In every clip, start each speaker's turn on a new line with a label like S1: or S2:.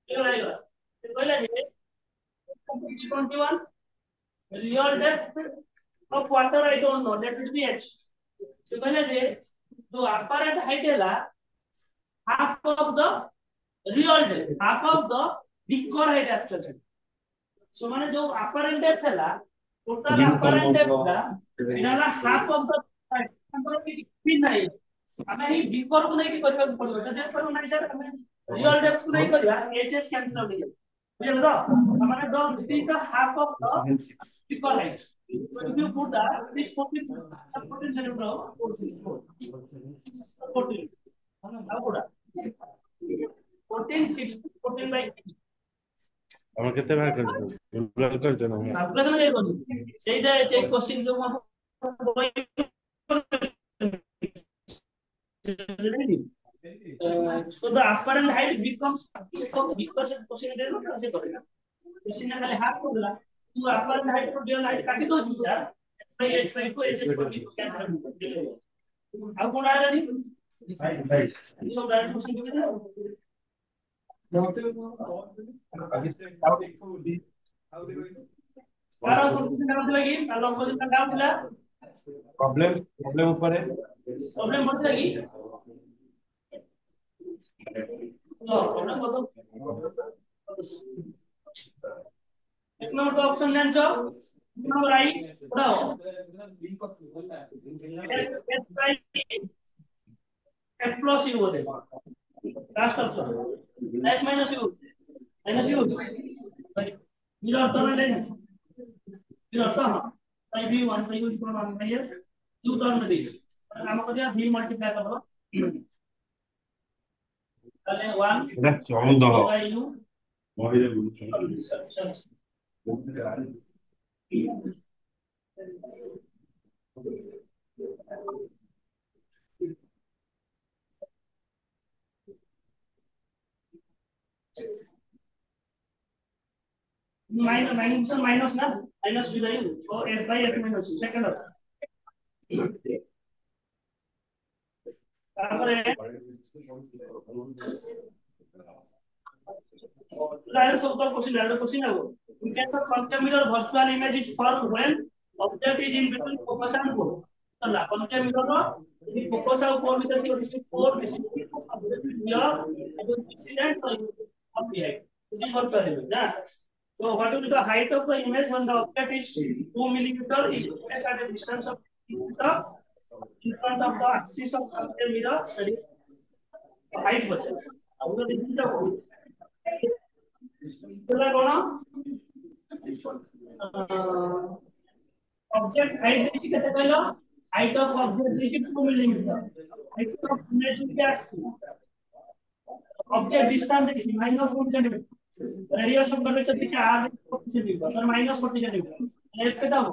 S1: कहला जे 21 real depth of water I don't know, that will be h. So कहला जे जो apparent height है half of the real depth, half of the record height actually. So माने जो apparent depth है total apparent depth इनाला half of the height number किसी भी नहीं हमें ही before को नहीं की करने को पड़ेगा जब पर नहीं सर हमें real depth को नहीं करिया hs cancel हो गया बुझे तो हमारे दो this is the half of the record height. So if you put that 614 14 centimeter 14 how put 14 6 14 by
S2: আমার কেতে ভাগ করব গুগল করছ না
S1: আপনাদের এই কোন সেইটা এই কোশ্চেন जो so the apparent height becomes because question दे दो कैसे करेगा question ने खाली हाफ को दिला तू apparent height को real height काटी दो यार h by को h को कैंसिल अब कौन आ रहा नहीं भाई so डायरेक्ट क्वेश्चन दे दो para solution करने लगी kalau क्वेश्चन का डाउट दिला
S2: प्रॉब्लम ऊपर है
S1: प्रॉब्लम बढ़ लगी लो प्रॉब्लम बताओ एक नंबर का ऑप्शन लेंचो नंबर राइट पढ़ाओ f plus u होते last option h minus u मेरा अर्थ में लेंगे मेरा अर्थ है by v1 by u equal 1 by s u term में दिए नाम को दिया v मल्टीप्लाई कर दो তাহলে 1
S2: এটা 14
S1: by u
S2: মহিলা বলছেন
S1: minus ना minus v by u so f by f minus u second তারপরে लाइव सोल्व क्वेश्चन है वो in case of concave virtual image is formed when object is in between focus and core चला concave mirror रो ये focus और core भीतर जो distance core distance object here and incident of the height this is virtual image ना so what will be the height of the image when the object is 2 millimeter is placed at a distance of 2 meter in front of the axis of concave mirror that is height बचे अब तो देखिए तो बोला कौन object height देखिए कितना कहला height of object देखिए 2 millimeter height of image क्या है object distance देखिए -1 centimeter radius of curvature देखिए r 40 centimeter सर -40 centimeter एक कितना हो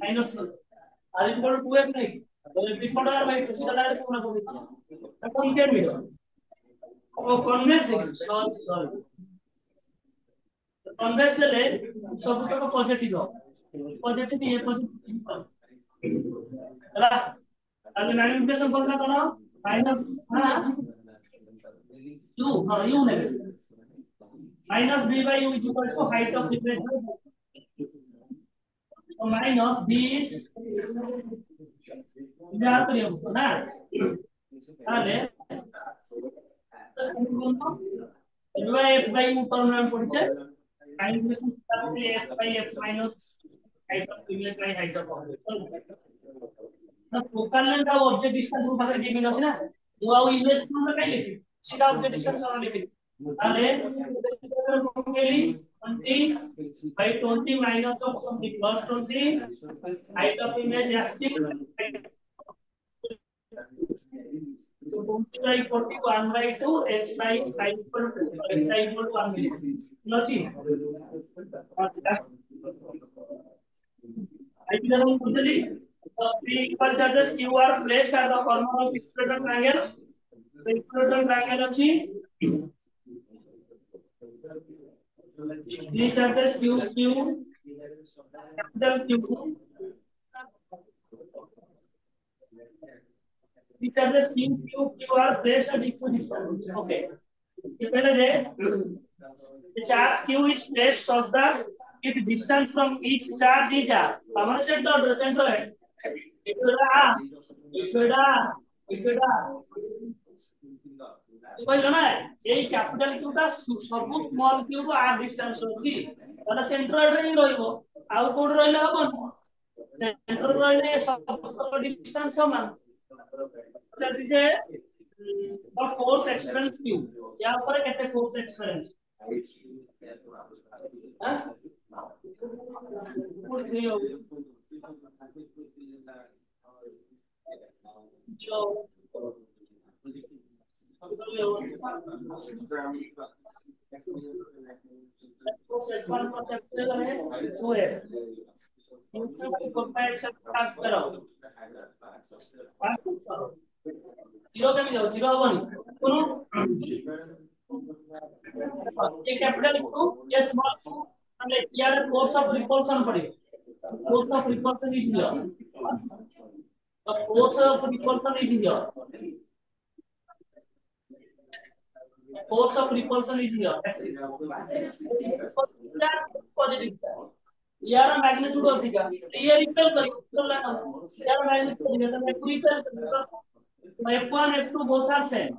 S1: minus r is equal to 2f नहीं तो before r by 2 सीधा डायरेक्ट होना पड़ेगा अपन क्या मिला वो convex sorry convex ले सब तक पॉजिटिव हो पॉजिटिव ये पॉजिटिव है अगर मैनिपुलेशन करना तो ना माइनस हां u हां u नहीं minus b by u is equal to height of equation तो माइनस b याद करिए ना তাহলে f by u टर्म में पड़ছে मैनिपुलेशन करते f by f minus height of image by height of object ना फोकल लेंथ का ऑब्जेक्ट डिस्टेंस को भाग के मिला ना जो आओ इमेज को ना कहीं लिखी सीधा ऑब्जेक्ट डिस्टेंस और लिखी ताले केली 20 by 20 minus of something plus 20 height of image asking so 20 by 41 by 2 h by 5 equal to h equal to 1 millimeter नची I will totally the equal charges q are placed at the corner of equator triangle the equator triangle अछि the charges q capital q the charges q are placed at equal distance okay पहले दे The charge q is placed such that its distance from each charge is r ଆମର centre ଏଇଟା ଏଇଟା ଏଇଟା କହିଲ ନା ଏଇ କ୍ୟାपिଟାଲ q ଟା ସବୁ ସ୍ମଲ q ରୁ r ଡିଷ୍ଟାନ୍ସ ଅଛି ତାଟା ସେଣ୍ଟରଏଡ୍ ରେ ରହିବ ଆଉ କୋଉଠି ରହିଲେ ହବନି सेंटर रहने सब डिस्टेंस समान चलती जे और फोर्स एक्सपेरियंस क्यू या ऊपर कहते हैं फोर्स एक्सपेरियंस हां पूरी नहीं होगी जो फोर्स एक्सपेरियंस को चेक करें वो है कंपैरिजन ट्रांसफर हो जीरो के भी जाओ जीरो हबनी सुनो ये कैपिटल टू ये स्मॉल टू মানে ইয়ার ফোর্স অফ রিপালশন পড়ে force of repulsion is here the force of repulsion is here force of repulsion is here positive यार मैग्नीट्यूड अधिका ये रिपेल करी तो लेना यार मैग्नीट्यूड अधिका तो मैं रिपेल करी तो f1 f2 both are same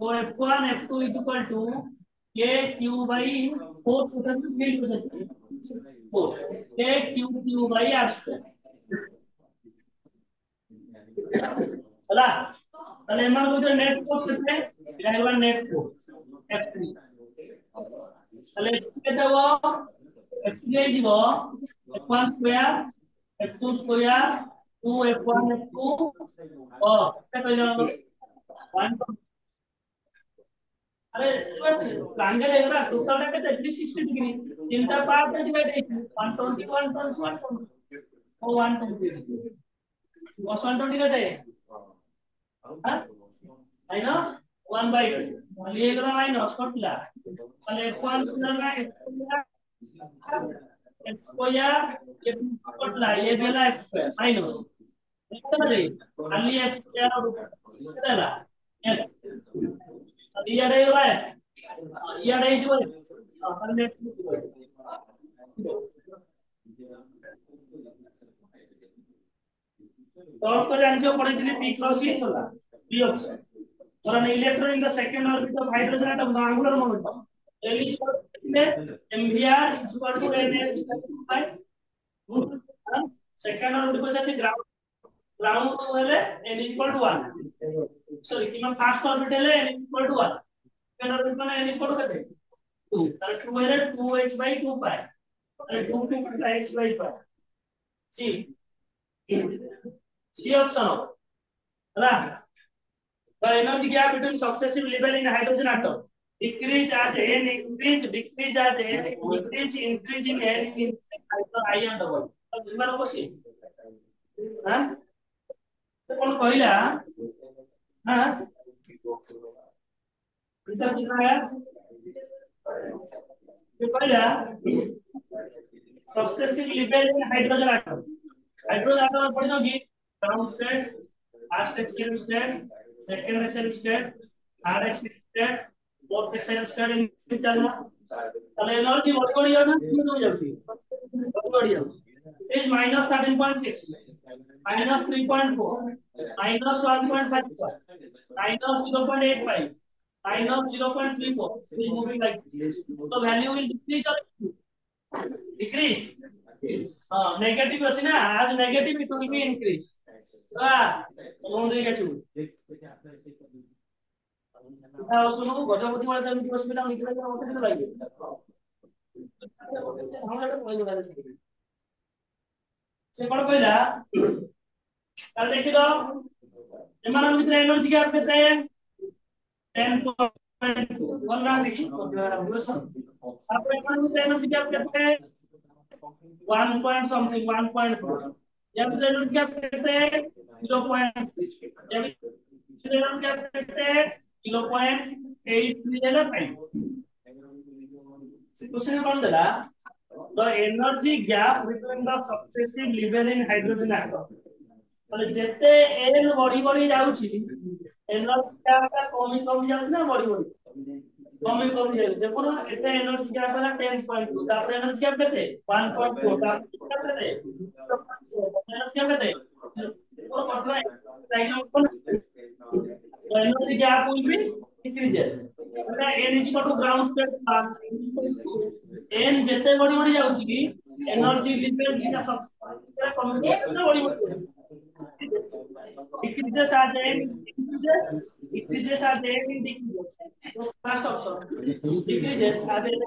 S1: so f1 f2 is equal to k q by 4 field हो जाती है 4 k q q by r square ହେଲା ତାହେଲେ ଏମାନ ଭିତରେ ନେଟ୍ ଫୋର୍ସ କେତେ ଏଟା ହେଲା ନେଟ୍ ଫୋର୍ସ f3 ତାହେଲେ କେତେ ହେବ f3 ହେଇଯିବ f1 square f2 square 2 f1 f2 କେତେ କହିଲ 1 अरे ट्रायंगल है ना टोटल टा केते 360 डिग्री तीनटा पार्ट में डिवाइड ହେଇଛି 120 120 ओ 120 120 केते हां माइनस 1 बाय 2 ये गला माइनस कटला তাহলে f1 स्क्वायर का x स्क्वायर ये कटला ये बेला x स्क्वायर माइनस केते खाली x स्क्वायर केतेला x इयाडे गला इयाडे जो ताहले तौर पर आंसर पढ़े दिले p क्रॉस ही होला p ऑप्शन और an electron in the second orbit of hydrogen atom the angular momentum L is equal to mvr is equal to nh by second orbit को जाते ground हेले n is equal to 1 sorry कि first orbit हेले n is equal to 1 second orbit में n is equal to केते 2 ताले 2 हेले 2h by 2 pi ताले 2 h by pi c c option हो right the energy gap between successive level in hydrogen atom decrease as n increase decrease as n increase increase in n in ion double अब बुझबार कोसी हां तो कोन कहला हां answer कितना है ये कहला successive level in hydrogen atom पढ़नो कि ground state first axial state second axial state third axial state fourth axial state in चलना তাহলে এনার্জি বড় না কি হয়ে যাচ্ছে বড় যাচ্ছে is minus 13.6 minus 3.4 minus 1.5 minus 0.85 minus 0.34 is moving like this so value will decrease or decrease negative ଅଛି ନା as negative it will be increase कौन देगा चू ता सुनो गजपति वाला जमीन दिवस में निकल गया होते तो लाइए से कोन कहला ताल देखि दो एमान मित्र एनर्जी गैप केते 10.2 बोल रहा देखि आप एमान मित्र एनर्जी गैप केते 1 point something 1.4 या मित्र एनर्जी गैप केते 0.6 या मित्र एनर्जी गैप केते 0.83 देला 5 से क्वेश्चन कौन देला the energy gap between the successive level in hydrogen atom মানে যেতে n বড়ি বড়ি যাଉଛି এনার্জি গ্যাপটা কমি কমি যাଉଛି না বড়ি বড়ি कमी कमी जाएगी देखो ना इतना एनर्जी क्या पहला 10.2 तापर एनर्जी क्या कहते 1.4 तापर क्या कहते एनर्जी क्या कहते और मतलब energy gap will be increases मतलब n is equal to ground state n যেতে বড়ি বড়ি যাଉଛି কি এনার্জি লেভেল যেটা সবসময় কমে যাচ্ছে বড়ি বড়ি decreases as n decreases as n decreases so first option decreases as n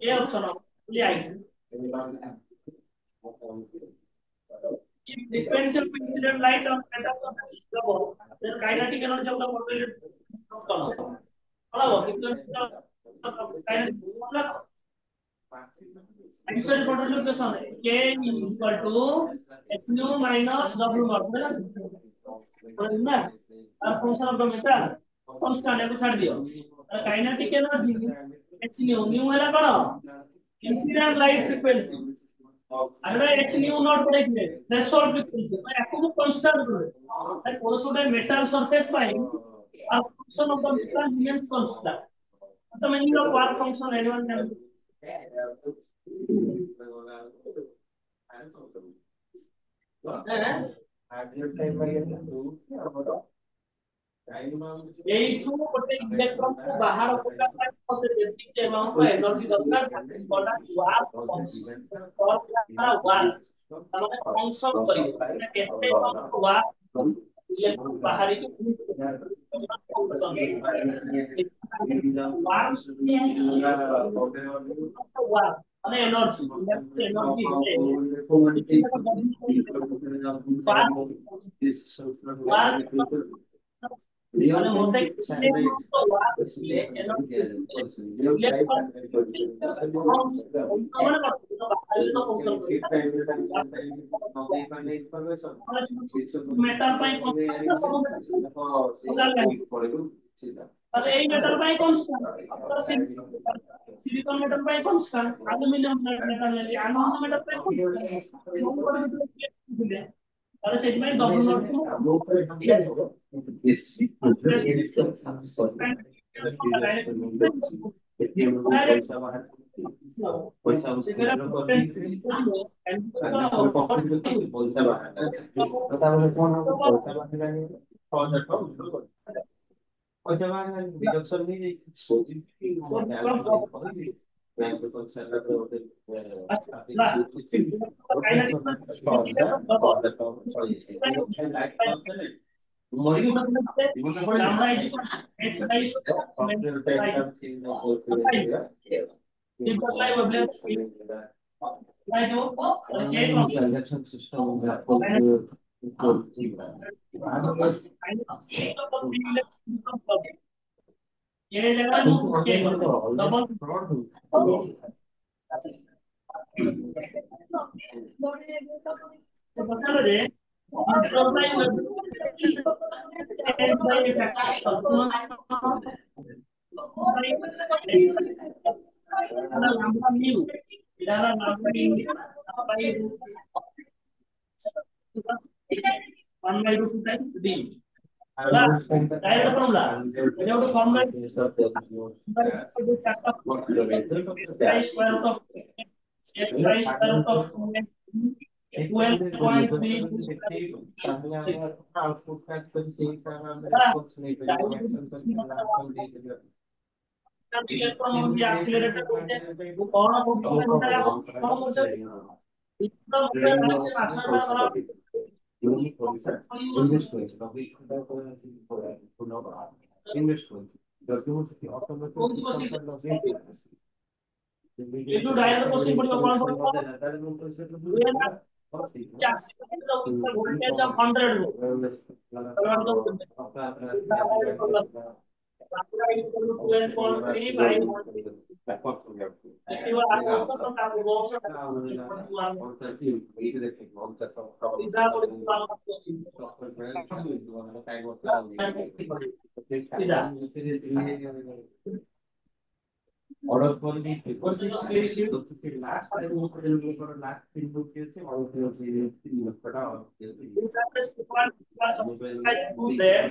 S1: a option of only I if differential incident light on matter surface is double then kinetic energy of the model বলাবো কিন্তু Answer multiplication k equal to h nu minus w naught ना अब function of the Meta constant है को छाड़ दियो kinetic energy h nu है कौन incident light frequency আমরা h nu নট করে দিলে থ্রেশহোল্ড ফ্রিকোয়েন্সি মানে একদম কনস্ট্যান্ট করে তাই কোন সুডে মেটাল সারফেস পাই আর function of the metal remains constant the meaning of work function anyone can এইটু ଗୋଟେ ଇଲେକ୍ଟ୍ରନ୍ କୁ ବାହାର କରିବା ପାଇଁ ମୋତେ ଯେତିକି amount of energy ଦରକାର ତାକୁ କଟା ୱାର୍କ ମାନେ ଫଙ୍କସନ କରିବ ମାନେ କେତେ ୱାର୍କ ଇଲେକ୍ଟ୍ରନ୍ ବାହାରିକି ଫଙ୍କସନ ୱାର୍କ মানে এনার্জি মানে মধ্যে মেটাল পাই তাহলে এই মেটাল পাই কনস্ট্যান্ট সিলিকন মেটাল পাই কনস্ট্যান্ট অ্যালুমিনিয়াম মেটাল নেলি অ্যালুমিনিয়াম মেটাল পাই কনস্ট্যান্ট তাহলে সেগমেন্ট ডবল নট ये जगह डबल तो बता दे डायरेक्ट फॉर्मूला এটা ওটা formula square root of x square root of 12.3
S3: output का कुछ सही कुछ नहीं
S1: इलेक्ट्रॉन की एक्सीलरेटर करते वो कौन करता है इतना मतलब से आसान वाला itu डायरेक्ट क्वेश्चन पढ़ियो कौन voltage of 100
S3: order for the
S1: What's the solution?
S3: तो फिर लास्ट टाइम वो कर लोग कर लास्ट तीन बुक किए थे और फिर से तीन बुक पड़ा और
S1: These are the sequence of
S3: mobile
S1: two there.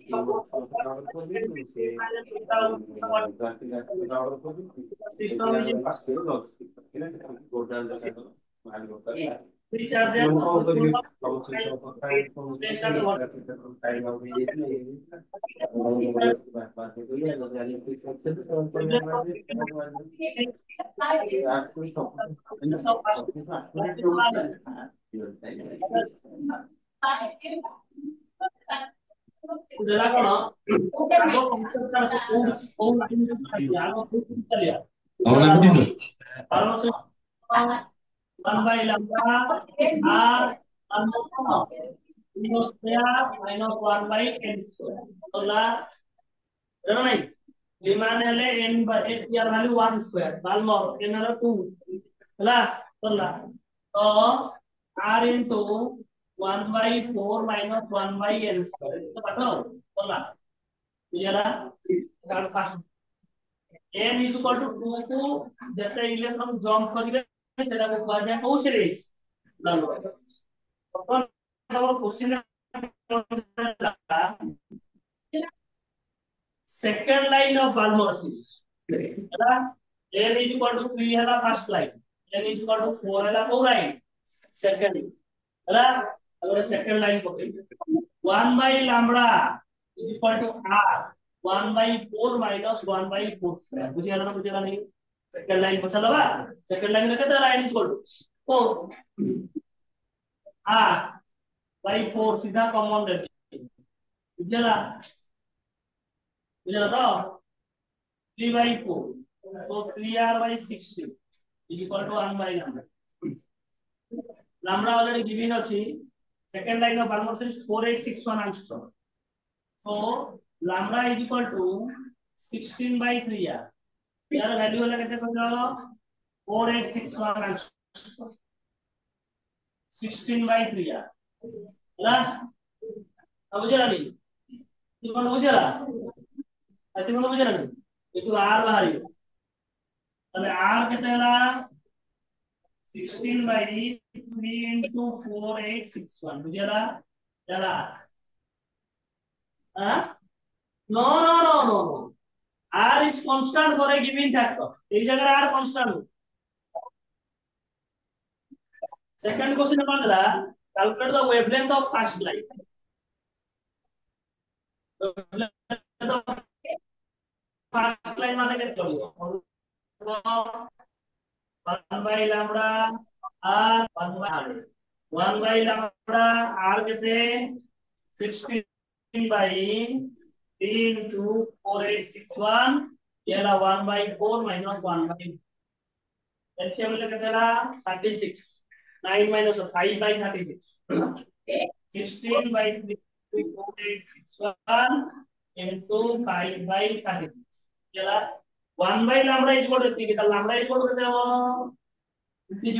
S1: So
S3: order for the तो से order for the
S1: system is
S3: last फिर लॉस कितना गोल्डन का मान लो कर
S1: recharge
S3: time
S1: Sudah kok, aku konsep cara urus saja, aku kita lihat. Kalau one by lambda r minus square minus 1 by n square. Tola, berapa nih? 5 nilai n by r value 1 square, balmor n adalah 2. Tola. So r into 1 by 4 minus 1 by n square. Itu betul. Tola. Iya kan fast. n is equal to 2 को जैसे electron jump करिवे सेटा को कहा जाय कोन series लालो अपन हमर question second line of बाल्मोसिस हला n is equal to 3 हला first line n is equal to 4 हला को लाइन सेकंड हला अगर सेकंड लाइन को 1 by lambda is equal to r 1 by 4 minus 1 by 4 square. बुझे ना नहीं सेकंड लाइन बचा लवा सेकंड लाइन में कितना line equal to 4 r by 4 सीधा कॉमन लेते बुझे ना तो 3 by 4 so 3r by 60 is equal to 1 by lambda lambda already given अछि second line of Balmer is 4861 angstrom so lambda is equal to 16 by 3r यार value वाला कितने समझाओ 4861 angstrom 16 by 3r है ना अब बुझे नहीं तुम बुझे ना तुम बुझे नहीं ये तो r बाहर है अरे r कितने ना 16 by 3 into 4861 बुझे ना चला हाँ no r is constant for a given factor एक जगह r constant second question apa adalah calculate the wavelength of first line first line mana kita tahu 1 by lambda r 1 by r 1 by lambda r कितने 16 by 3 into 4861 ये ला 1 by 4 minus 1 by LCM ले कितने ला 36 9 minus 5 by 36 16 by 3 4861 into 5 by 36 ये ला 1 by lambda is equal to 3 kita lambda is equal to कितना हो 50